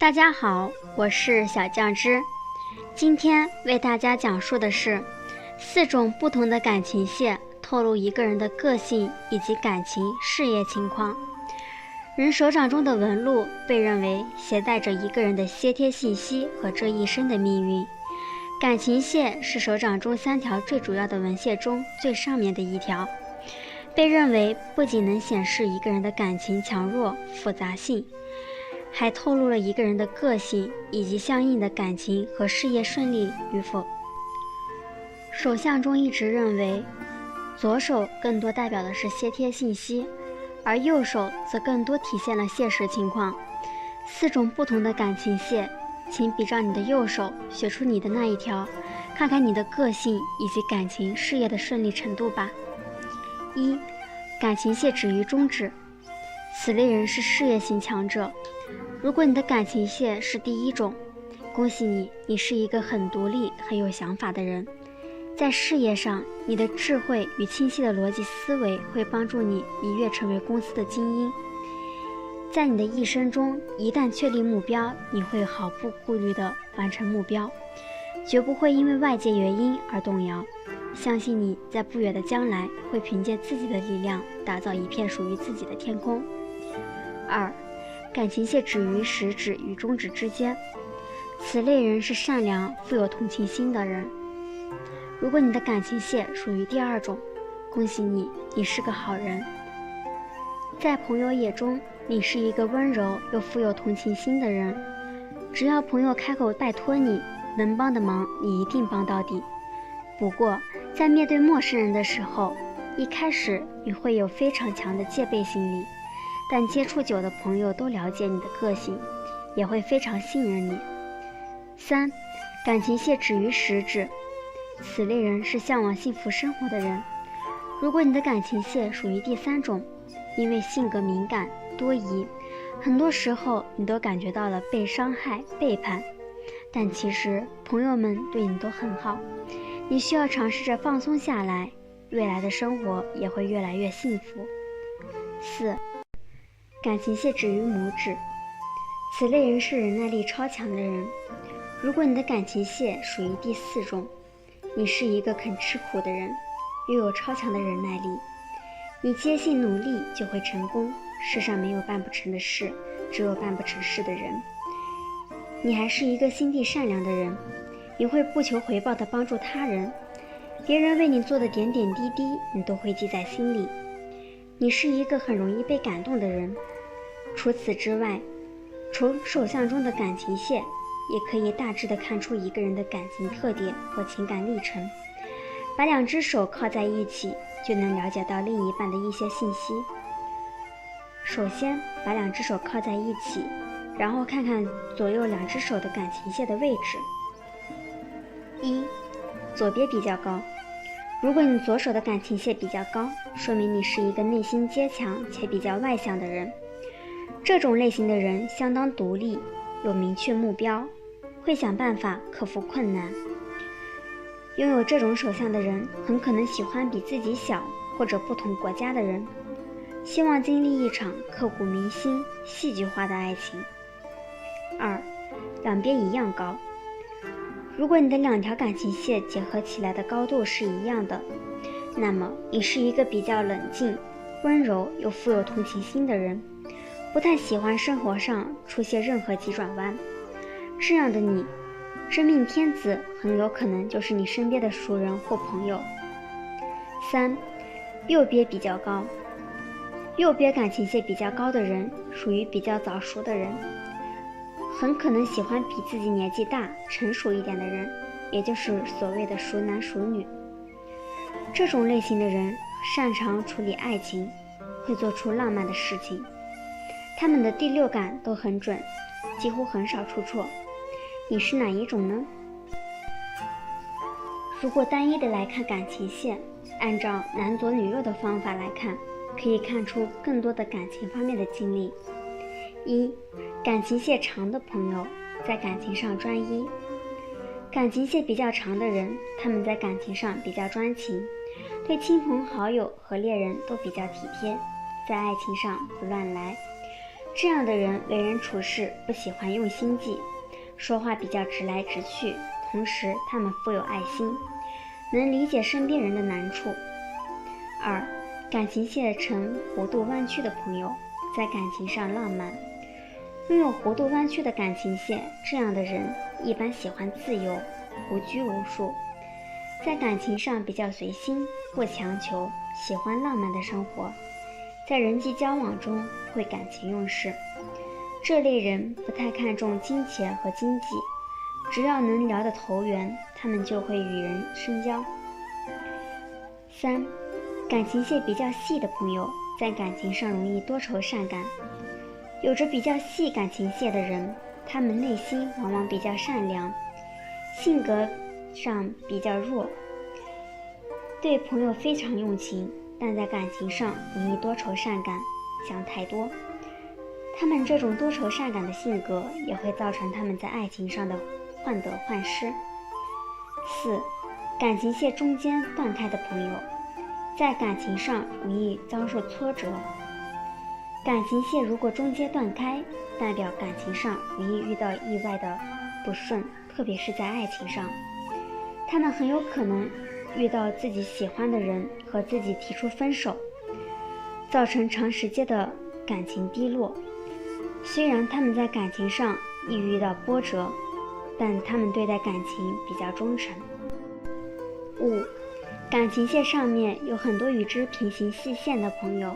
大家好，我是小酱汁。今天为大家讲述的是4种不同的感情线透露一个人的个性以及感情、事业情况。人手掌中的纹路被认为携带着一个人的先天信息和这一生的命运。感情线是手掌中3条最主要的纹线中最上面的一条，被认为不仅能显示一个人的感情强弱、复杂性，还透露了一个人的个性以及相应的感情和事业顺利与否。手相中一直认为左手更多代表的是先天信息，而右手则更多体现了现实情况。4种不同的感情线，请比照你的右手选出你的那一条，看看你的个性以及感情事业的顺利程度吧。1. 感情线止于中指，此类人是事业型强者。如果你的感情线是第1种，恭喜你，你是一个很独立、很有想法的人。在事业上，你的智慧与清晰的逻辑思维会帮助你一跃成为公司的精英。在你的一生中，一旦确立目标，你会毫不顾虑地完成目标，绝不会因为外界原因而动摇。相信你在不远的将来会凭借自己的力量打造一片属于自己的天空。2. 感情线止于食指与中指之间，此类人是善良、富有同情心的人。如果你的感情线属于第2种，恭喜你，你是个好人。在朋友眼中，你是一个温柔又富有同情心的人。只要朋友开口拜托你，能帮的忙你一定帮到底。不过，在面对陌生人的时候，一开始你会有非常强的戒备心理，但接触久的朋友都了解你的个性，也会非常信任你。3. 感情线止于食指，此类人是向往幸福生活的人。如果你的感情线属于第3种，因为性格敏感、多疑，很多时候你都感觉到了被伤害、背叛，但其实朋友们对你都很好。你需要尝试着放松下来，未来的生活也会越来越幸福。4. 感情线止于拇指，此类人是忍耐力超强的人。如果你的感情线属于第4种，你是一个肯吃苦的人，又有超强的忍耐力。你坚信努力就会成功，世上没有办不成的事，只有办不成事的人。你还是一个心地善良的人，你会不求回报地帮助他人，别人为你做的点点滴滴，你都会记在心里。你是一个很容易被感动的人。除此之外，从手相中的感情线也可以大致地看出一个人的感情特点和情感历程。把2只手靠在一起，就能了解到另一半的一些信息。首先，把2只手靠在一起，然后看看左右2只手的感情线的位置。1. 左边比较高。如果你左手的感情线比较高，说明你是一个内心坚强且比较外向的人。这种类型的人相当独立，有明确目标，会想办法克服困难。拥有这种手相的人很可能喜欢比自己小或者不同国家的人，希望经历一场刻骨铭心、戏剧化的爱情。2. 两边一样高。如果你的2条感情线结合起来的高度是一样的，那么你是一个比较冷静、温柔又富有同情心的人，不太喜欢生活上出现任何急转弯。这样的你，真命天子很有可能就是你身边的熟人或朋友。3. 右边比较高。右边感情线比较高的人属于比较早熟的人，很可能喜欢比自己年纪大、成熟一点的人，也就是所谓的熟男熟女。这种类型的人擅长处理爱情，会做出浪漫的事情，他们的第6感都很准，几乎很少出错。你是哪一种呢？如果单一的来看感情线，按照男左女右的方法来看，可以看出更多的感情方面的经历。1. 感情线长的朋友在感情上专一。感情线比较长的人，他们在感情上比较专情，对亲朋好友和恋人都比较体贴，在爱情上不乱来。这样的人为人处事不喜欢用心计，说话比较直来直去，同时他们富有爱心，能理解身边人的难处。2. 感情线呈弧度弯曲的朋友，在感情上浪漫。拥有弧度弯曲的感情线，这样的人一般喜欢自由，无拘无束，在感情上比较随心，不强求，喜欢浪漫的生活，在人际交往中会感情用事。这类人不太看重金钱和经济，只要能聊得投缘，他们就会与人深交。3. 感情线比较细的朋友，在感情上容易多愁善感。有着比较细感情线的人，他们内心往往比较善良，性格上比较弱，对朋友非常用情，但在感情上容易多愁善感，想太多。他们这种多愁善感的性格也会造成他们在爱情上的患得患失。4. 感情线中间断开的朋友，在感情上容易遭受挫折。感情线如果中间断开，代表感情上容易遇到意外的不顺，特别是在爱情上，他们很有可能遇到自己喜欢的人和自己提出分手，造成长时间的感情低落。虽然他们在感情上易遇到波折，但他们对待感情比较忠诚。5. 感情线上面有很多与之平行细线的朋友，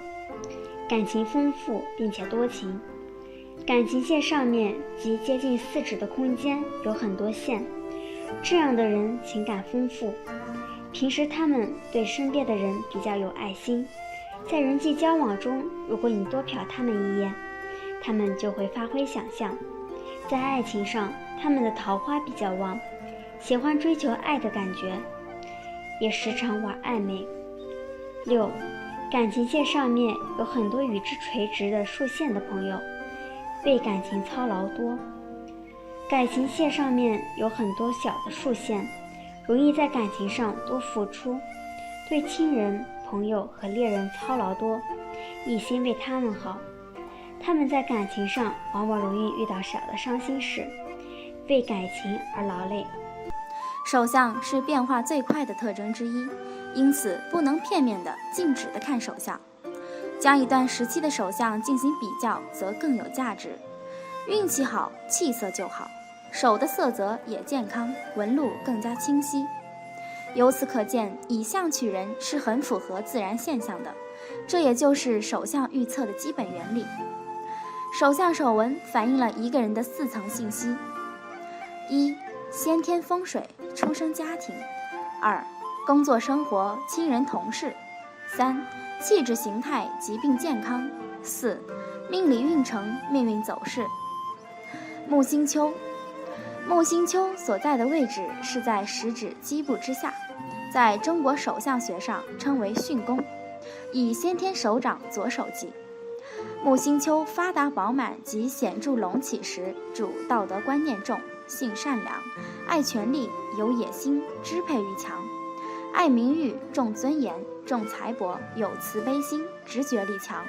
感情丰富并且多情。感情线上面及接近4指的空间有很多线，这样的人情感丰富，平时他们对身边的人比较有爱心，在人际交往中，如果你多瞟他们一眼，他们就会发挥想象。在爱情上，他们的桃花比较旺，喜欢追求爱的感觉，也时常玩暧昧。6. 感情线上面有很多与之垂直的竖线的朋友，为感情操劳多。感情线上面有很多小的竖线，容易在感情上多付出，对亲人、朋友和恋人操劳多，一心为他们好。他们在感情上往往容易遇到小的伤心事，为感情而劳累。手相是变化最快的特征之一，因此不能片面的、静止的看手相，将一段时期的手相进行比较，则更有价值。运气好，气色就好，手的色泽也健康，纹路更加清晰。由此可见，以相取人是很符合自然现象的，这也就是手相预测的基本原理。手相手纹反映了一个人的4层信息： 1. 先天风水，出生家庭； 2. 工作生活，亲人同事； 3. 气质形态，疾病健康； 4. 命理运程，命运走势。木星丘，木星丘所在的位置是在食指基部之下，在中国手相学上称为巽宫，以先天手掌左手记。木星丘发达饱满及显著隆起时，主道德观念重，性善良，爱权力，有野心，支配欲强，爱名誉，重尊严，重财帛，有慈悲心，直觉力强，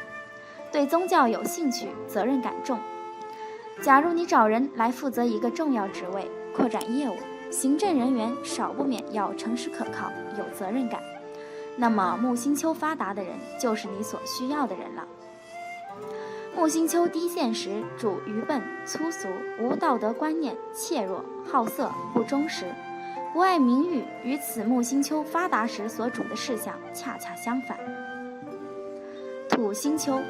对宗教有兴趣，责任感重。假如你找人来负责一个重要职位，扩展业务，行政人员少不免要诚实可靠，有责任感，那么木星丘发达的人就是你所需要的人了。木星丘低陷时，主愚笨、粗俗，无道德观念，怯弱、好色，不忠实，不爱名誉，与此木星丘发达时所主的事项恰恰相反。土星丘，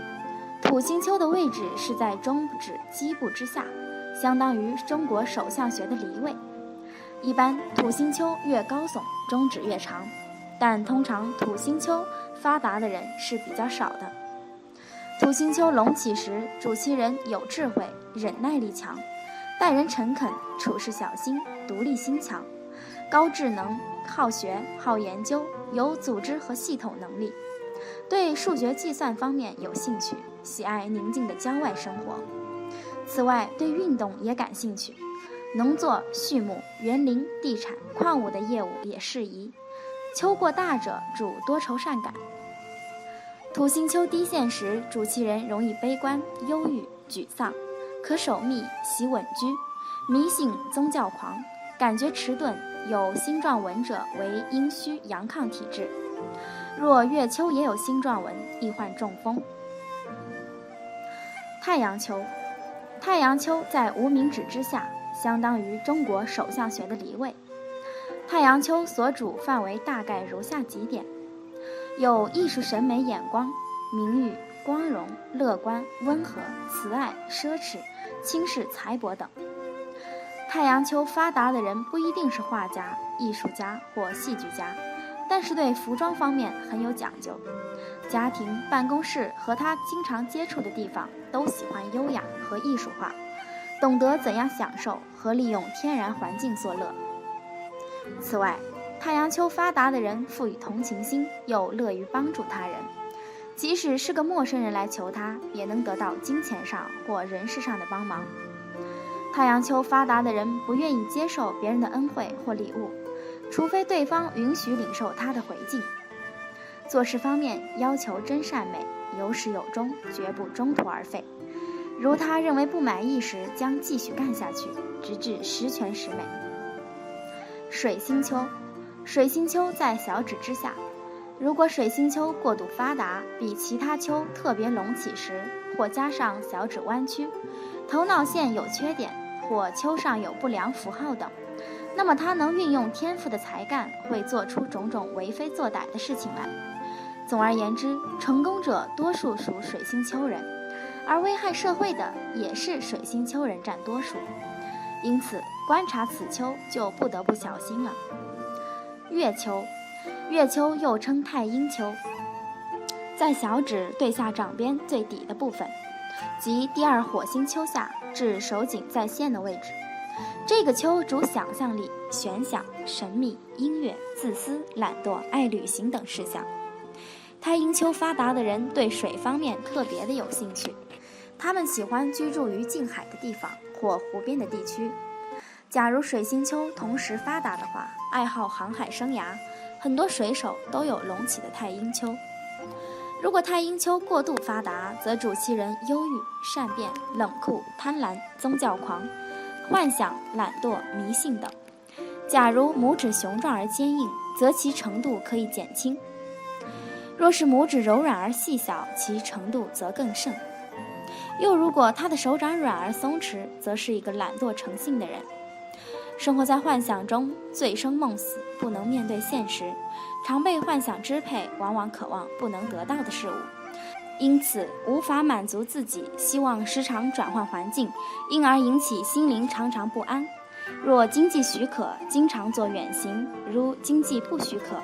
土星丘的位置是在中指基部之下，相当于中国手相学的离位。一般土星丘越高耸，中指越长，但通常土星丘发达的人是比较少的。土星丘隆起时，主其人有智慧，忍耐力强，待人诚恳，处事小心，独立心强，高智能，好学，好研究，有组织和系统能力，对数学计算方面有兴趣，喜爱宁静的郊外生活。此外，对运动也感兴趣，农作、畜牧、园林、地产、矿物的业务也适宜。丘过大者，主多愁善感。土星丘低陷时，主其人容易悲观、忧郁，沮丧，可守密，喜稳居，迷信宗教狂，感觉迟钝，有星状纹者为阴虚阳亢体质。若月丘也有星状纹，易患中风。太阳丘，太阳丘在无名指之下，相当于中国手相学的离位。太阳丘所主范围大概如下几点：有艺术审美眼光、名誉、光荣、乐观、温和、慈爱、奢侈、轻视财帛等。太阳丘发达的人不一定是画家、艺术家或戏剧家，但是对服装方面很有讲究。家庭、办公室和他经常接触的地方都喜欢优雅和艺术化，懂得怎样享受和利用天然环境作乐。此外，太阳丘发达的人富于同情心，又乐于帮助他人，即使是个陌生人来求他，也能得到金钱上或人事上的帮忙。太阳丘发达的人不愿意接受别人的恩惠或礼物，除非对方允许领受他的回敬。做事方面要求真善美，有始有终，绝不中途而废。如他认为不满意时，将继续干下去，直至十全十美。水星丘，水星丘在小指之下，如果水星丘过度发达，比其他丘特别隆起时，或加上小指弯曲，头脑线有缺点，或丘上有不良符号等，那么他能运用天赋的才干，会做出种种为非作歹的事情来。总而言之，成功者多数属水星丘人，而危害社会的也是水星丘人占多数。因此，观察此丘就不得不小心了。月丘，月丘又称太阴丘，在小指对下掌边最底的部分，即第二火星丘下至手颈在线的位置。这个丘主想象力、玄想、神秘、音乐、自私、懒惰、爱旅行等事项。太阴丘发达的人对水方面特别的有兴趣，他们喜欢居住于近海的地方或湖边的地区。假如水星丘同时发达的话，爱好航海生涯，很多水手都有隆起的太阴丘。如果太阴丘过度发达，则主其人忧郁、善变、冷酷、贪婪、宗教狂、幻想、懒惰、迷信等。假如拇指雄壮而坚硬，则其程度可以减轻；若是拇指柔软而细小，其程度则更甚。又如果他的手掌软而松弛，则是一个懒惰成性的人。生活在幻想中，醉生梦死，不能面对现实，常被幻想支配，往往渴望不能得到的事物，因此无法满足自己，希望时常转换环境，因而引起心灵常常不安。若经济许可，经常做远行；如经济不许可，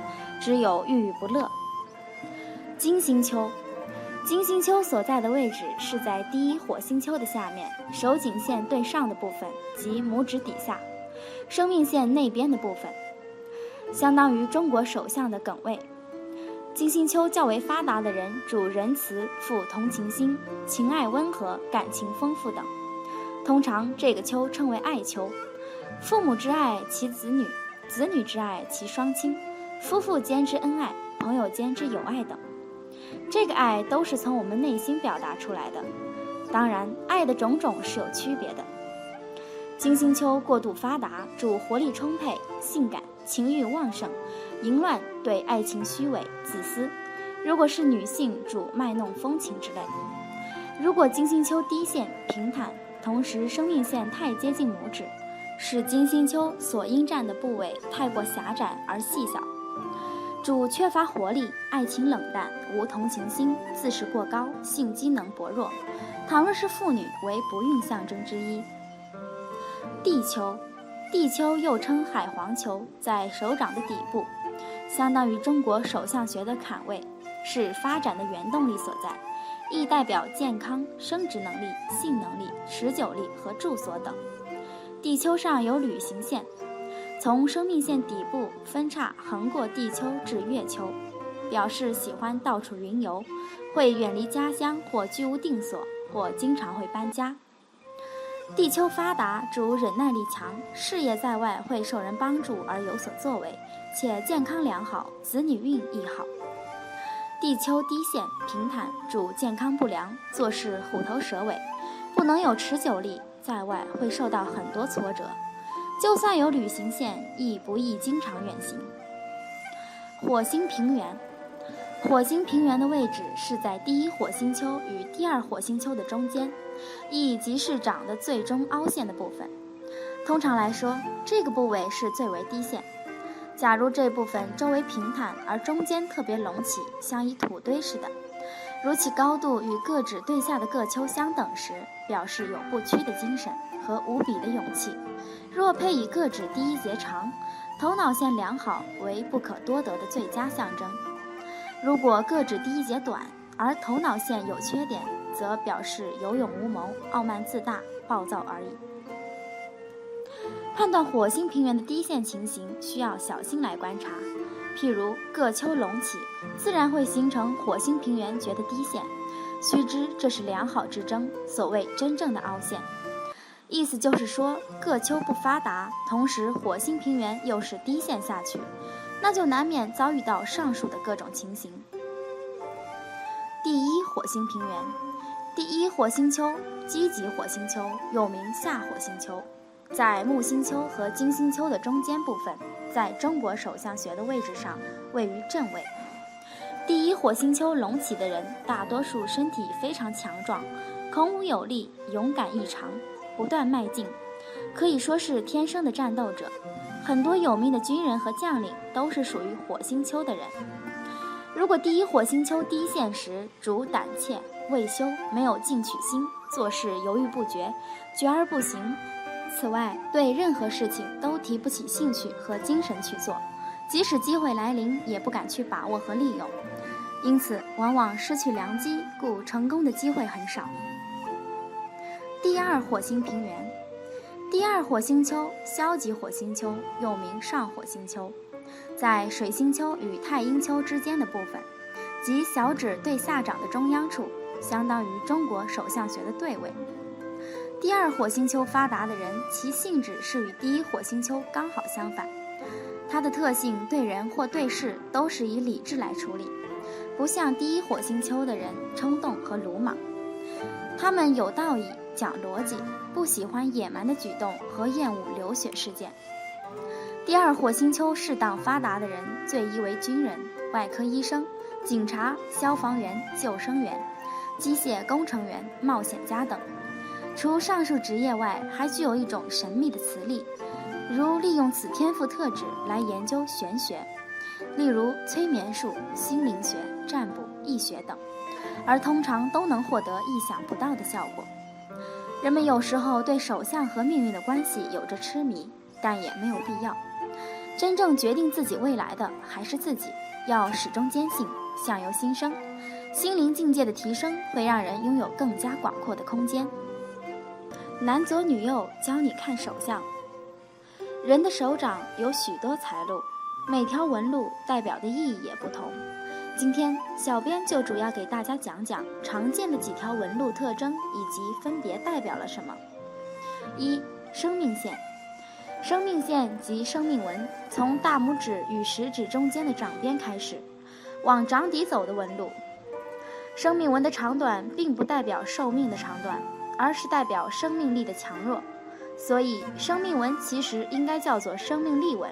只有郁郁不乐。金星丘，金星丘所在的位置是在第一火星丘的下面，手颈线对上的部分，即拇指底下，生命线内边的部分，相当于中国手相的艮位。金星丘较为发达的人主仁慈、富同情心、情爱温和、感情丰富等。通常这个丘称为爱丘，父母之爱其子女，子女之爱其双亲，夫妇间之恩爱，朋友间之友爱等。这个爱都是从我们内心表达出来的，当然爱的种种是有区别的。金星丘过度发达，主活力充沛、性感、情欲旺盛、淫乱，对爱情虚伪、自私。如果是女性，主卖弄风情之类。如果金星丘低线、平坦，同时生命线太接近拇指，使金星丘所应占的部位太过狭窄而细小，主缺乏活力，爱情冷淡，无同情心，自视过高，性机能薄弱。倘若是妇女，为不孕象征之一。地丘，地丘又称海皇丘，在手掌的底部，相当于中国手相学的坎位，是发展的原动力所在，亦代表健康、生殖能力、性能力、持久力和住所等。地丘上有旅行线，从生命线底部分叉横过地丘至月丘，表示喜欢到处云游，会远离家乡或居无定所，或经常会搬家。地丘发达，主忍耐力强，事业在外会受人帮助而有所作为，且健康良好，子女运亦好。地丘低线、平坦，主健康不良，做事虎头蛇尾，不能有持久力，在外会受到很多挫折，就算有旅行线，亦不宜经常远行。火星平原，火星平原的位置是在第一火星丘与第二火星丘的中间，亦即是长的最终凹陷的部分。通常来说，这个部位是最为低陷。假如这部分周围平坦，而中间特别隆起，像一土堆似的，如其高度与各指对下的各丘相等时，表示有不屈的精神和无比的勇气。若配以各指第一节长，头脑线良好，为不可多得的最佳象征。如果各指第一节短，而头脑线有缺点，则表示有勇无谋、傲慢自大、暴躁而已。判断火星平原的低陷情形，需要小心来观察。譬如各丘隆起，自然会形成火星平原觉的低陷，须知这是良好之征，所谓真正的凹陷。意思就是说，各丘不发达，同时火星平原又是低陷下去，那就难免遭遇到上述的各种情形。第一火星平原，第一火星丘，积极火星丘，又名下火星丘，在木星丘和金星丘的中间部分，在中国手相学的位置上位于正位。第一火星丘隆起的人，大多数身体非常强壮，孔武有力，勇敢异常，不断迈进，可以说是天生的战斗者。很多有名的军人和将领都是属于火星丘的人。如果第一火星丘低陷时，主胆怯、畏羞，没有进取心，做事犹豫不决，决而不行。此外，对任何事情都提不起兴趣和精神去做，即使机会来临，也不敢去把握和利用，因此往往失去良机，故成功的机会很少。第二火星平原，第二火星丘，消极火星丘，又名上火星丘，在水星丘与太阴丘之间的部分，即小指对下掌的中央处，相当于中国手相学的对位。第二火星丘发达的人，其性质是与第一火星丘刚好相反，它的特性对人或对事都是以理智来处理，不像第一火星丘的人冲动和鲁莽。他们有道义，讲逻辑，不喜欢野蛮的举动和厌恶流血事件。第二火星丘适当发达的人，最宜为军人、外科医生、警察、消防员、救生员、机械工程员、冒险家等。除上述职业外，还具有一种神秘的磁力，如利用此天赋特质来研究玄学，例如催眠术、心灵学、占卜、易学等，而通常都能获得意想不到的效果。人们有时候对手相和命运的关系有着痴迷，但也没有必要。真正决定自己未来的还是自己，要始终坚信，相由心生。心灵境界的提升会让人拥有更加广阔的空间。男左女右教你看手相。人的手掌有许多财路，每条纹路代表的意义也不同。今天小编就主要给大家讲讲常见的几条纹路特征以及分别代表了什么。一、生命线。生命线即生命纹，从大拇指与食指中间的掌边开始，往掌底走的纹路。生命纹的长短并不代表寿命的长短，而是代表生命力的强弱，所以生命纹其实应该叫做生命力纹。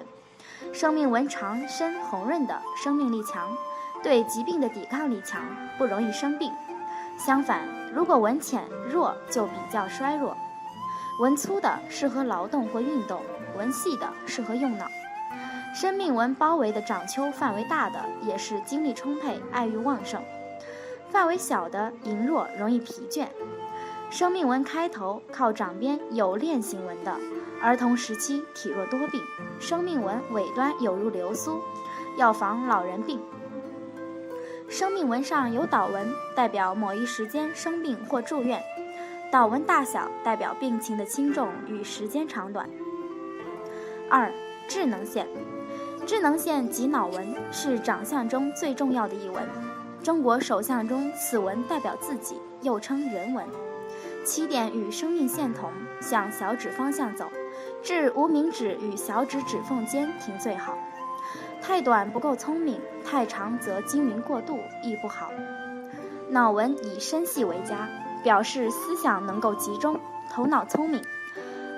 生命纹长、深、红润的生命力强，对疾病的抵抗力强，不容易生病。相反，如果纹浅、弱，就比较衰弱。纹粗的适合劳动或运动，纹细的适合用脑。生命纹包围的掌丘范围大的，也是精力充沛、爱欲旺盛；范围小的羸弱，容易疲倦。生命纹开头靠掌边有链形纹的，儿童时期体弱多病；生命纹尾端有如流苏，要防老人病。生命纹上有岛纹，代表某一时间生病或住院。岛纹大小代表病情的轻重与时间长短。二、智能线。智能线即脑纹，是掌相中最重要的一纹。中国手相中，此纹代表自己，又称人纹。起点与生命线同，向小指方向走，至无名指与小指指缝间停最好。太短不够聪明，太长则精明过度亦不好。脑纹以深细为佳，表示思想能够集中，头脑聪明。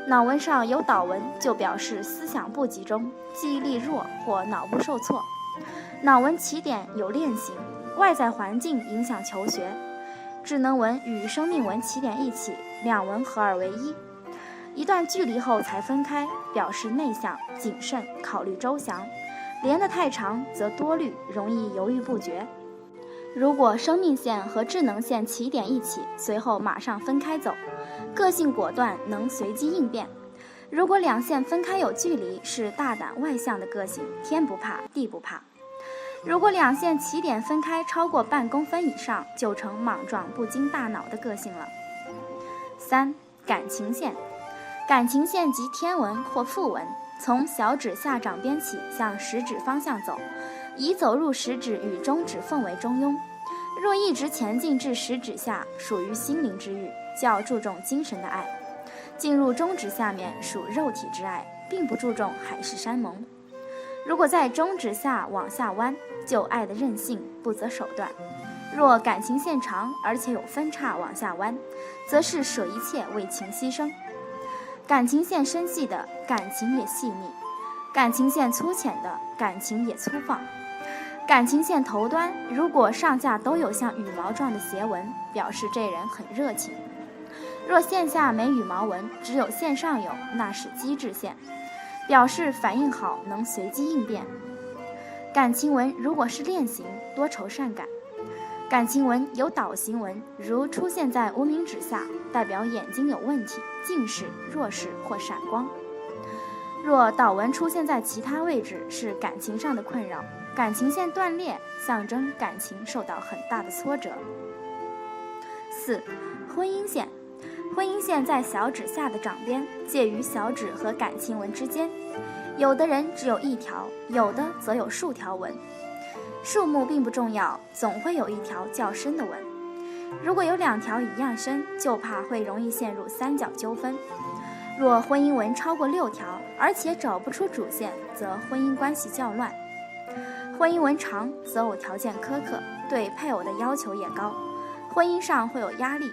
脑纹上有倒纹就表示思想不集中，记忆力弱或脑部受挫。脑纹起点有链形，外在环境影响求学。智能纹与生命纹起点一起，两纹合二为一，一段距离后才分开，表示内向、谨慎、考虑周详。连得太长则多虑，容易犹豫不决。如果生命线和智能线起点一起，随后马上分开走，个性果断，能随机应变。如果两线分开有距离，是大胆外向的个性，天不怕地不怕。如果两线起点分开超过半公分以上，就成莽撞不经大脑的个性了。3. 感情线。感情线即天纹或腹纹，从小指下掌边起向食指方向走，以走入食指与中指缝为中庸。若一直前进至食指下，属于心灵之欲，较注重精神的爱；进入中指下面属肉体之爱，并不注重海誓山盟。如果在中指下往下弯，就爱的任性，不择手段。若感情线长而且有分叉往下弯，则是舍一切为情牺牲。感情线深细的，感情也细腻；感情线粗浅的，感情也粗放。感情线头端如果上下都有像羽毛状的斜纹，表示这人很热情；若线下没羽毛纹，只有线上有，那是机智线，表示反应好，能随机应变。感情纹如果是链形，多愁善感；感情纹有倒形纹，如出现在无名指下，代表眼睛有问题，近视、弱视或闪光。若倒纹出现在其他位置，是感情上的困扰，感情线断裂，象征感情受到很大的挫折。4. 婚姻线。婚姻线在小指下的掌边，介于小指和感情纹之间。有的人只有一条，有的则有数条纹。数目并不重要，总会有一条较深的纹。如果有2条一样深，就怕会容易陷入三角纠纷。若婚姻纹超过6条，而且找不出主线，则婚姻关系较乱。婚姻纹长，择偶条件苛刻，对配偶的要求也高，婚姻上会有压力。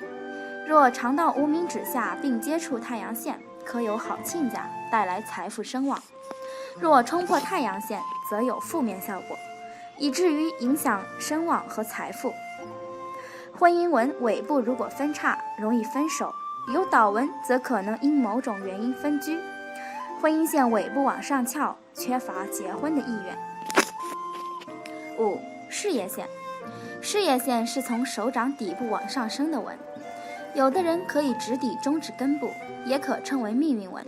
若长到无名指下并接触太阳线，可有好亲家，带来财富声望；若冲破太阳线，则有负面效果，以至于影响声望和财富。婚姻纹尾部如果分叉，容易分手；有倒纹则可能因某种原因分居。婚姻线尾部往上翘，缺乏结婚的意愿。5. 事业线。事业线是从手掌底部往上升的纹，有的人可以直抵中指根部，也可称为命运纹。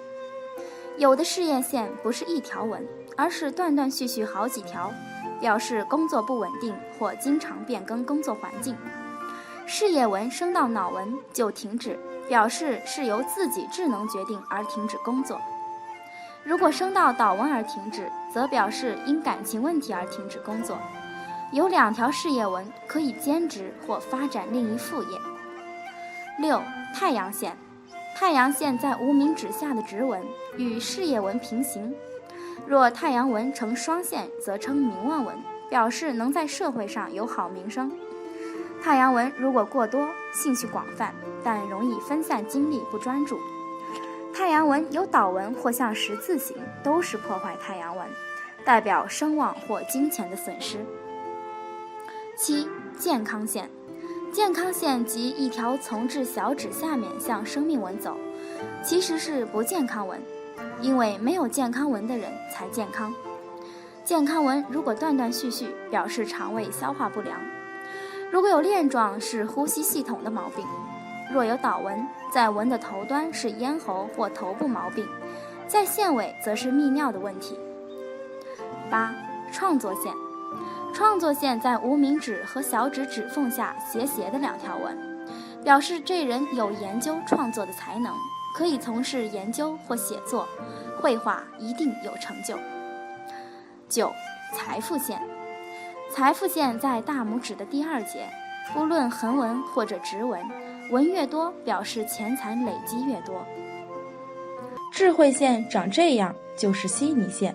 有的事业线不是一条纹，而是断断续续好几条，表示工作不稳定或经常变更工作环境。事业纹升到脑纹就停止，表示是由自己智能决定而停止工作。如果升到倒纹而停止，则表示因感情问题而停止工作。有2条事业纹，可以兼职或发展另一副业。6. 太阳线。太阳线在无名指下的直纹，与事业纹平行。若太阳纹呈双线，则称名望纹，表示能在社会上有好名声。太阳纹如果过多，兴趣广泛，但容易分散精力不专注。太阳纹有倒纹或像十字形，都是破坏太阳纹，代表声望或金钱的损失。7. 健康线。健康线即一条从至小指下面向生命纹走，其实是不健康纹，因为没有健康纹的人才健康。健康纹如果断断续续，表示肠胃消化不良；如果有链状，是呼吸系统的毛病；若有倒纹，在纹的头端是咽喉或头部毛病，在线尾则是泌尿的问题。8. 创作线。创作线在无名指和小指指缝下斜斜的2条纹，表示这人有研究创作的才能，可以从事研究或写作，绘画一定有成就。9. 财富线。财富线在大拇指的第2节，不论横纹或者直纹，纹越多表示钱财累积越多。智慧线长这样就是悉尼线。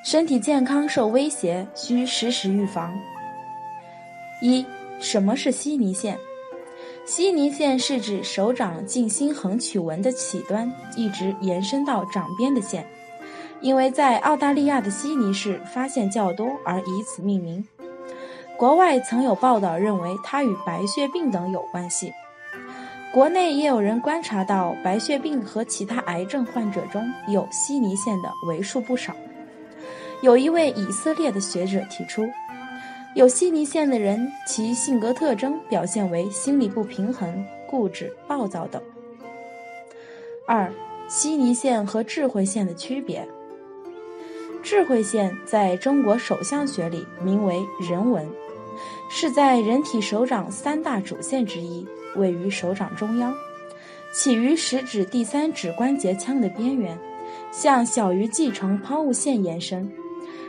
身体健康受威胁，需时时预防。1. 什么是悉尼线？西尼线是指手掌近心横曲纹的起端一直延伸到掌边的线，因为在澳大利亚的悉尼市发现较多而以此命名。国外曾有报道认为它与白血病等有关系，国内也有人观察到白血病和其他癌症患者中有悉尼线的为数不少。有一位以色列的学者提出，有悉尼线的人其性格特征表现为心理不平衡、固执、暴躁等。2. 悉尼线和智慧线的区别。智慧线在中国手相学里名为人纹，是在人体手掌3大主线之一，位于手掌中央，起于食指第3指关节腔的边缘，向小鱼际呈抛物线延伸，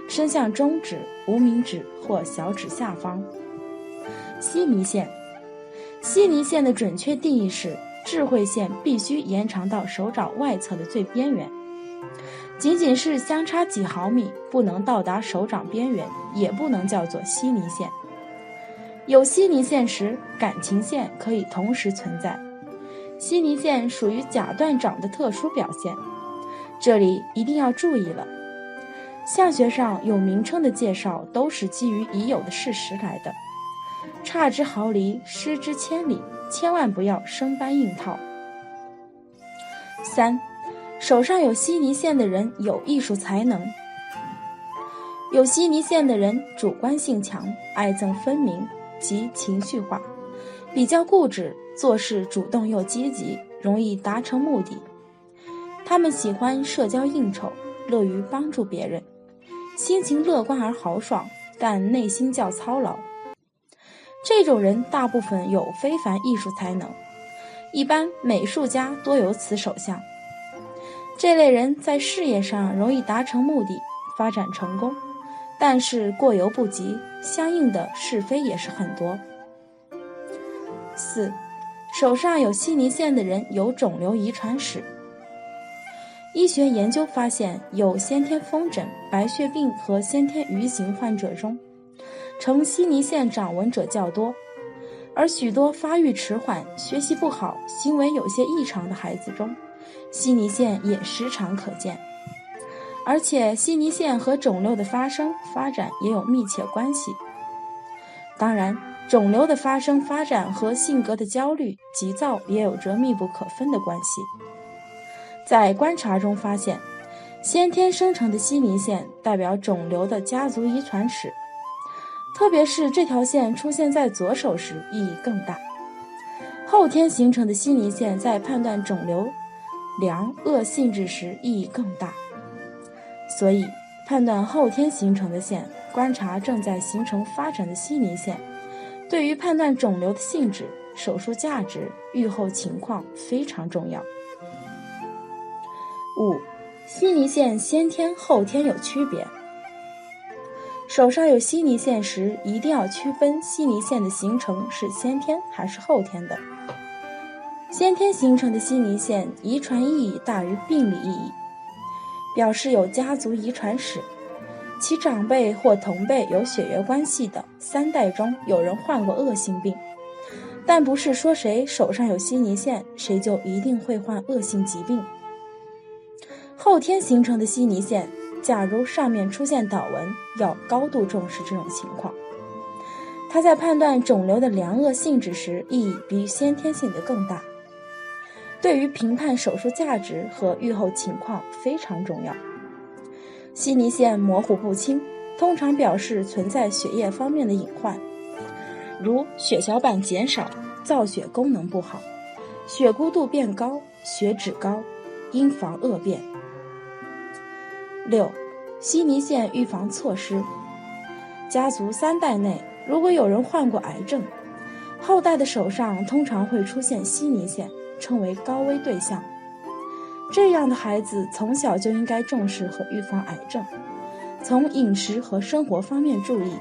伸向中指、无名指或小指下方。悉尼线，悉尼线的准确定义是，智慧线必须延长到手掌外侧的最边缘，仅仅是相差几毫米，不能到达手掌边缘，也不能叫做悉尼线。有悉尼线时，感情线可以同时存在。悉尼线属于甲断掌的特殊表现，这里一定要注意了。相学上有名称的介绍都是基于已有的事实来的，差之毫厘，失之千里，千万不要生搬硬套。3. 手上有悉尼线的人有艺术才能。有悉尼线的人主观性强，爱憎分明及情绪化，比较固执，做事主动又积极，容易达成目的。他们喜欢社交应酬，乐于帮助别人，心情乐观而豪爽，但内心较操劳。这种人大部分有非凡艺术才能，一般美术家多有此手相。这类人在事业上容易达成目的，发展成功，但是过犹不及，相应的是非也是很多。4. 手上有悉尼线的人有肿瘤遗传史。医学研究发现，有先天风疹、白血病和先天鱼形患者中，呈悉尼线掌纹者较多，而许多发育迟缓、学习不好、行为有些异常的孩子中，悉尼线也时常可见。而且悉尼线和肿瘤的发生发展也有密切关系。当然，肿瘤的发生发展和性格的焦虑、急躁也有着密不可分的关系。在观察中发现，先天生成的悉尼线代表肿瘤的家族遗传史，特别是这条线出现在左手时意义更大。后天形成的悉尼线在判断肿瘤良恶性质时意义更大。所以判断后天形成的线，观察正在形成发展的悉尼线，对于判断肿瘤的性质、手术价值、预后情况非常重要。5. 悉尼线先天后天有区别。手上有悉尼线时，一定要区分悉尼线的形成是先天还是后天的。先天形成的悉尼线遗传意义大于病理意义，表示有家族遗传史，其长辈或同辈有血缘关系的3代中有人患过恶性病，但不是说谁手上有悉尼线，谁就一定会患恶性疾病。后天形成的悉尼线，假如上面出现倒纹，要高度重视这种情况。它在判断肿瘤的良恶性质时，意义比先天性的更大，对于评判手术价值和预后情况非常重要。悉尼线模糊不清，通常表示存在血液方面的隐患，如血小板减少、造血功能不好、血孤度变高、血脂高，应防恶变。6. 悉尼线预防措施。家族3代内，如果有人患过癌症，后代的手上通常会出现悉尼线，称为高危对象。这样的孩子从小就应该重视和预防癌症，从饮食和生活方面注意，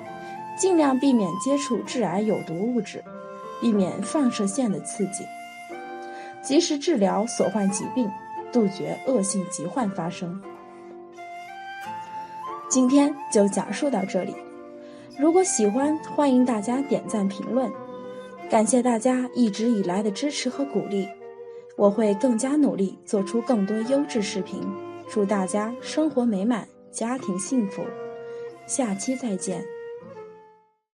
尽量避免接触致癌有毒物质，避免放射线的刺激，及时治疗所患疾病，杜绝恶性疾患发生。今天就讲述到这里，如果喜欢，欢迎大家点赞评论，感谢大家一直以来的支持和鼓励，我会更加努力做出更多优质视频，祝大家生活美满，家庭幸福，下期再见。